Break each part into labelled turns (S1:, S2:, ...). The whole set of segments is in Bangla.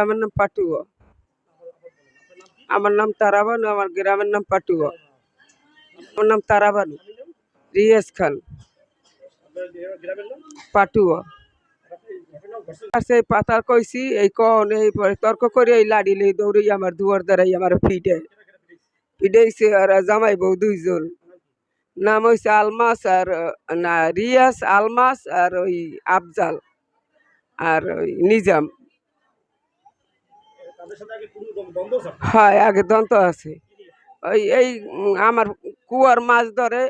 S1: আমার নাম পাটুয়া। আমার নাম তারাবানু। আমার গ্রামের নাম পাটুয়া। আমার নাম তারাবানু। রিয়াজ খান। পাটুয়া। পাতার কইছি এই কন এই পরে তর্ক করে এই লাড়ি লই দৌড়ি আমার দুয়ার দ্বারাই আমার ফিডেছে আর জামাই বউ দুইজন। নাম হইছে আলমাস আর না রিয়াজ আলমাস আর ওই আফজাল আর ওই নিজাম। হয় আগে দন্ত আছে ওই এই আমার কুয়ার মাছ ধরে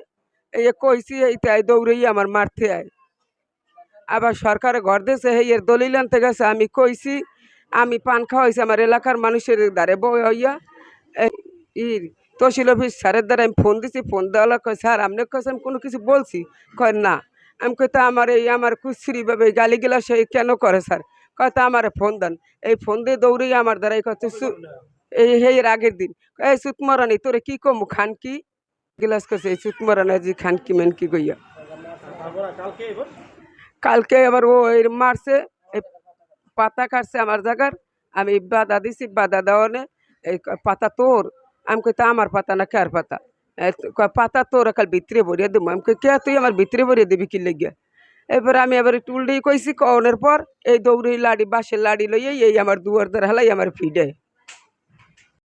S1: এই কইছি এইটাই দৌড়েই আমার মারতে আয়। আবার সরকারে ঘর দিয়েছে এর দলিল আনতে গেছে। আমি কইছি আমি পান খাওয়াইছি আমার এলাকার মানুষের দ্বারে বই হইয়া তহসিল অফিস স্যারের দ্বারা আমি ফোন দিছি। ফোন দেওয়া কয় স্যার আপনি কাছে আমি কোনো কিছু বলছি? কয় না। আমি কইতা আমার এই আমার কুশ্রীভাবে গালিগুলা সে কেন করে স্যার? কয়তা আমার ফোন দেন। এই ফোন দিয়ে দৌড়েই আমার দ্বারা এই কথা এই এর আগের দিন এই সুতমরানি তোরে কি কম খান কি গিলাস করছে এই সুতমরানি জি খান কি মেন কি কইয়া। কালকে আবার ও এর মারছে এই পাতা কাটছে আমার জায়গার। আমি বাধা দিছি, বাধা দেওয়ানে এই পাতা তোর। আমি কইতা আমার পাতা না কার পাতা? পাতা তোর কাল ভিতরে ভরিয়ে দেবো। আমি কই কে তুই আমার ভিতরে ভরিয়ে দিবি কি লেগে? এবার আমি আবার একটু উল্টেই কইছি কনের পর এই দৌড়ি লাড়ি বাঁশের লাড়ি লইয়ে এই আমার দুয়ার দ্বারা হেলাই আমার ফিডে।